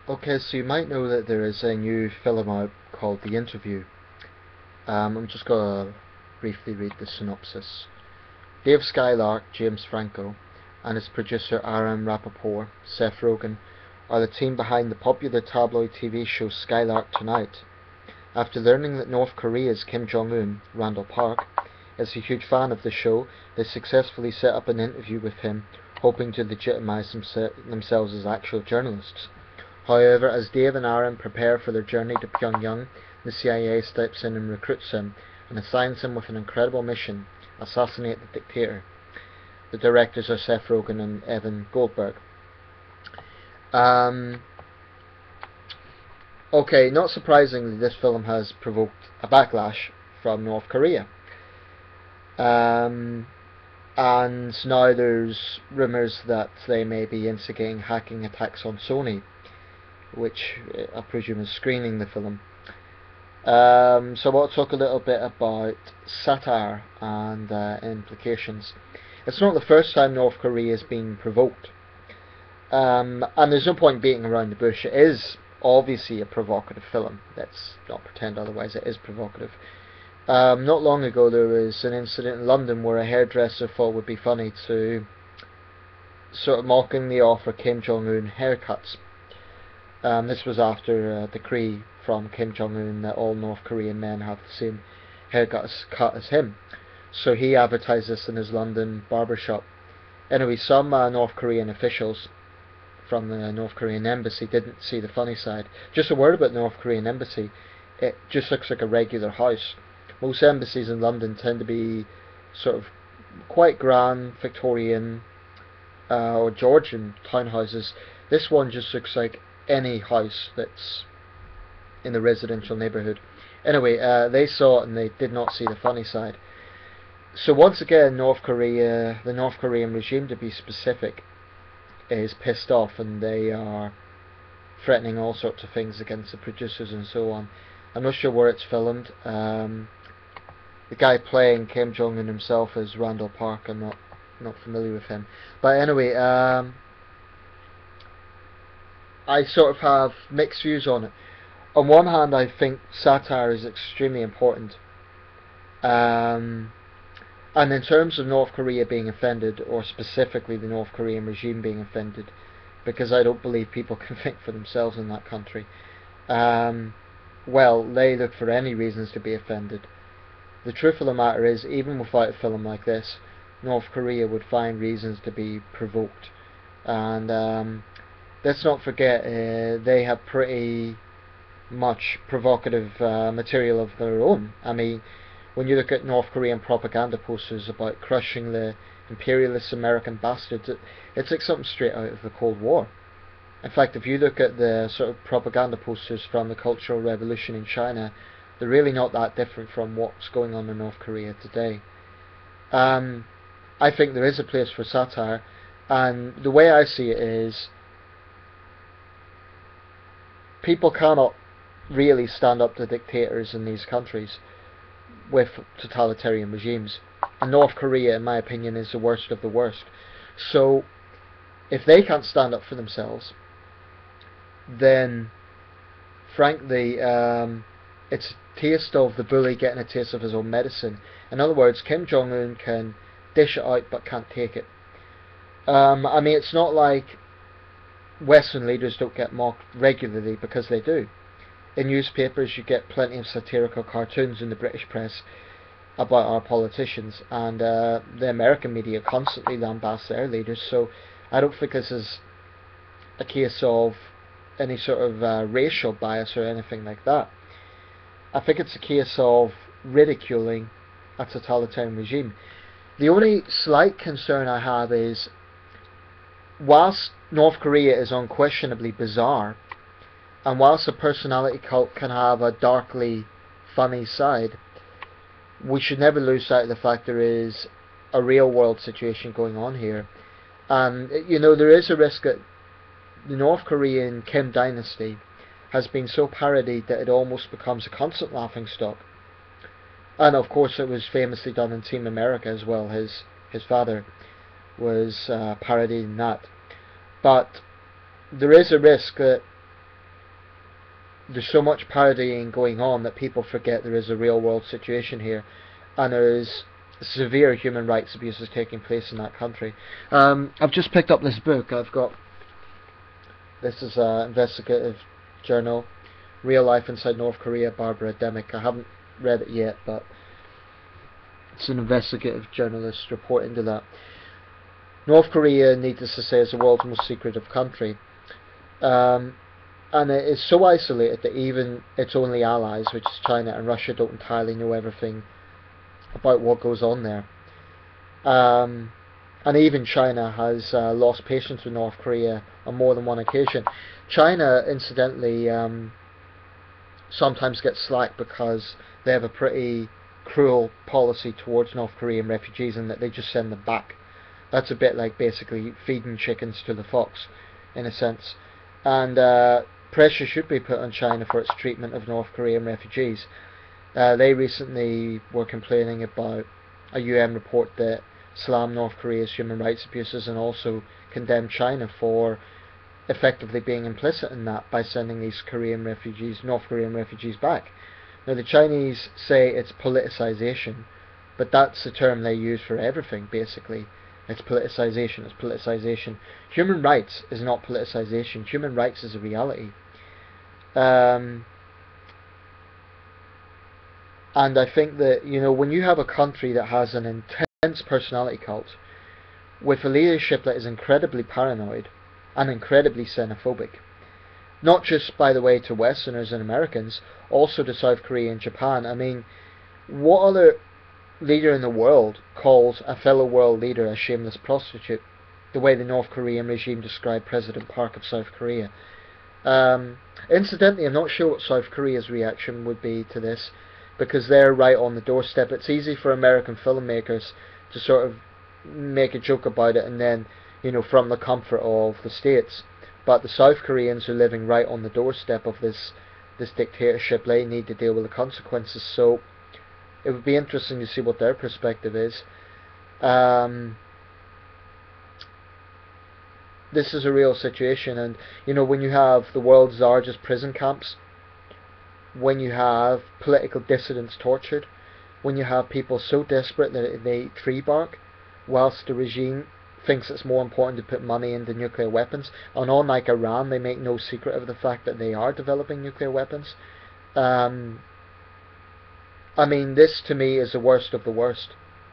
Okay, so you might know that there is a new film out called The Interview. I'm just going to briefly read the synopsis. Dave Skylark, James Franco, and his producer Aaron Rappaport, Seth Rogen, are the team behind the popular tabloid TV show Skylark Tonight. After learning that North Korea's Kim Jong-un, Randall Park, is a huge fan of the show, they successfully set up an interview with him, hoping to legitimize themselves as actual journalists. However, as Dave and Aaron prepare for their journey to Pyongyang, the CIA steps in and recruits him, and assigns him with an incredible mission: assassinate the dictator. The directors are Seth Rogen and Evan Goldberg. Okay, not surprisingly, this film has provoked a backlash from North Korea. And now there's rumours that they may be instigating hacking attacks on Sony, which I presume is screening the film. So I want to talk a little bit about satire and implications. It's not the first time North Korea has been provoked, and there's no point beating around the bush. It is obviously a provocative film. Let's not pretend otherwise. It is provocative. Not long ago there was an incident in London where a hairdresser thought it would be funny to sort of mockingly offer Kim Jong-un haircuts. This was after a decree from Kim Jong-un that all North Korean men have the same haircut as him. So he advertised this in his London barbershop. Anyway, some North Korean officials from the North Korean embassy didn't see the funny side. Just a word about the North Korean embassy. It just looks like a regular house. Most embassies in London tend to be sort of quite grand Victorian or Georgian townhouses. This one just looks like any house that's in the residential neighbourhood. Anyway, they saw it and they did not see the funny side. So once again, North Korea, the North Korean regime to be specific, is pissed off, and they are threatening all sorts of things against the producers and so on. I'm not sure where it's filmed. The guy playing Kim Jong-un himself is Randall Park. I'm not familiar with him. But anyway, I sort of have mixed views on it. On one hand, I think satire is extremely important. And in terms of North Korea being offended, or specifically the North Korean regime being offended, because I don't believe people can think for themselves in that country, well, they look for any reasons to be offended. The truth of the matter is, even without a film like this, North Korea would find reasons to be provoked. And let's not forget, they have pretty much provocative material of their own. I mean, when you look at North Korean propaganda posters about crushing the imperialist American bastards, it's like something straight out of the Cold War. In fact, if you look at the sort of propaganda posters from the Cultural Revolution in China, they're really not that different from what's going on in North Korea today. I think there is a place for satire, and the way I see it is, people cannot really stand up to dictators in these countries with totalitarian regimes, and North Korea, in my opinion, is the worst of the worst. So if they can't stand up for themselves, then frankly it's a taste of the bully getting a taste of his own medicine. In other words, Kim Jong-un can dish it out but can't take it. I mean, it's not like Western leaders don't get mocked regularly, because they do. In newspapers you get plenty of satirical cartoons in the British press about our politicians, and the American media constantly lambast their leaders. So I don't think this is a case of any sort of racial bias or anything like that. I think it's a case of ridiculing a totalitarian regime. The only slight concern I have is, whilst North Korea is unquestionably bizarre, and whilst a personality cult can have a darkly funny side, we should never lose sight of the fact there is a real world situation going on here. And you know, there is a risk that the North Korean Kim dynasty has been so parodied that it almost becomes a constant laughing stock. And of course it was famously done in Team America as well. His father was parodying that. But there is a risk that there's so much parodying going on that people forget there is a real world situation here, and there is severe human rights abuses taking place in that country. I've just picked up this book. This is an investigative journal, Real Life Inside North Korea, Barbara Demick. I haven't read it yet, but it's an investigative journalist reporting to that. North Korea, needless to say, is the world's most secretive country. And it is so isolated that even its only allies, which is China and Russia, don't entirely know everything about what goes on there. And even China has lost patience with North Korea on more than one occasion. China, incidentally, sometimes gets slack because they have a pretty cruel policy towards North Korean refugees, and that they just send them back. That's a bit like basically feeding chickens to the fox, in a sense. And pressure should be put on China for its treatment of North Korean refugees. They recently were complaining about a UN report that slammed North Korea's human rights abuses, and also condemned China for effectively being implicit in that by sending these North Korean refugees back. Now the Chinese say it's politicization, but that's the term they use for everything basically. It's politicization, it's politicization. Human rights is not politicization. Human rights is a reality. And I think that, when you have a country that has an intense personality cult, with a leadership that is incredibly paranoid and incredibly xenophobic, not just, by the way, to Westerners and Americans, also to South Korea and Japan. I mean, what other leader in the world calls a fellow world leader a shameless prostitute, the way the North Korean regime described President Park of South Korea? Incidentally, I'm not sure what South Korea's reaction would be to this, because they're right on the doorstep. It's easy for American filmmakers to sort of make a joke about it and then, from the comfort of the States. But the South Koreans are living right on the doorstep of this dictatorship. They need to deal with the consequences. So it would be interesting to see what their perspective is. This is a real situation, and when you have the world's largest prison camps, when you have political dissidents tortured, when you have people so desperate that they eat tree bark, whilst the regime thinks it's more important to put money into nuclear weapons, and unlike Iran, they make no secret of the fact that they are developing nuclear weapons. I mean, this to me is the worst of the worst.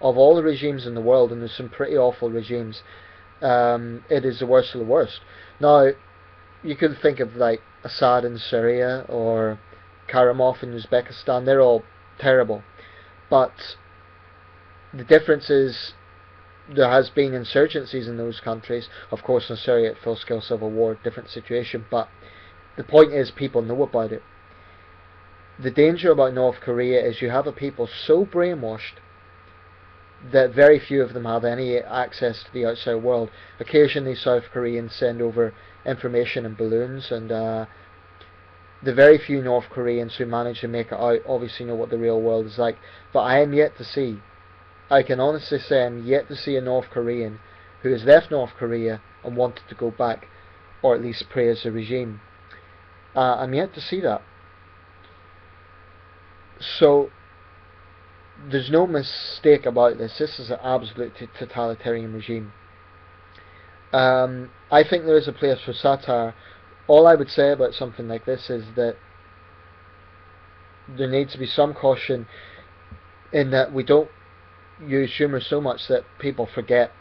Of all the regimes in the world, and there's some pretty awful regimes, it is the worst of the worst. Now, you could think of like Assad in Syria or Karimov in Uzbekistan. They're all terrible, but the difference is there has been insurgencies in those countries. Of course, in Syria, full-scale civil war, different situation, but the point is people know about it. The danger about North Korea is you have a people so brainwashed that very few of them have any access to the outside world. Occasionally South Koreans send over information in balloons, and the very few North Koreans who manage to make it out obviously know what the real world is like. But I can honestly say I'm yet to see a North Korean who has left North Korea and wanted to go back, or at least praise the regime. I'm yet to see that. So there's no mistake about this. This is an absolute totalitarian regime. I think there is a place for satire. All I would say about something like this is that there needs to be some caution in that we don't use humour so much that people forget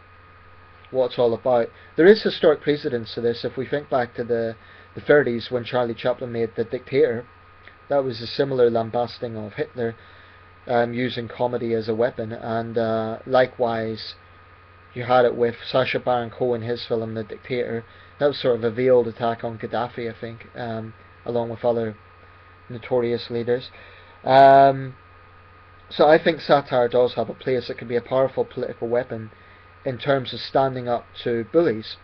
what it's all about. There is historic precedence to this. If we think back to the 30s when Charlie Chaplin made The Dictator, that was a similar lambasting of Hitler, using comedy as a weapon. And likewise, you had it with Sacha Baron Cohen, his film The Dictator. That was sort of a veiled attack on Gaddafi, I think, along with other notorious leaders. So I think satire does have a place. It can be a powerful political weapon in terms of standing up to bullies.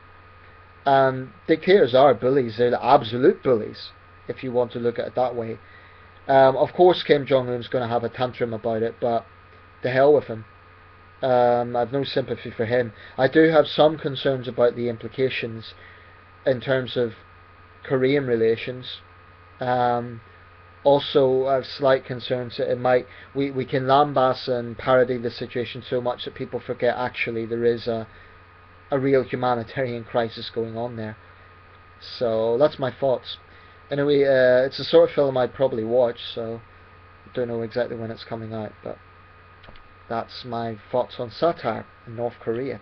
Dictators are bullies. They're the absolute bullies, if you want to look at it that way. Of course Kim Jong-un's going to have a tantrum about it, but the hell with him. I've no sympathy for him. I do have some concerns about the implications in terms of Korean relations, Um, Also, I have slight concerns that we can lambast and parody the situation so much that people forget actually there is a real humanitarian crisis going on there. So that's my thoughts. Anyway, it's the sort of film I'd probably watch, so I don't know exactly when it's coming out, but that's my thoughts on Satire in North Korea.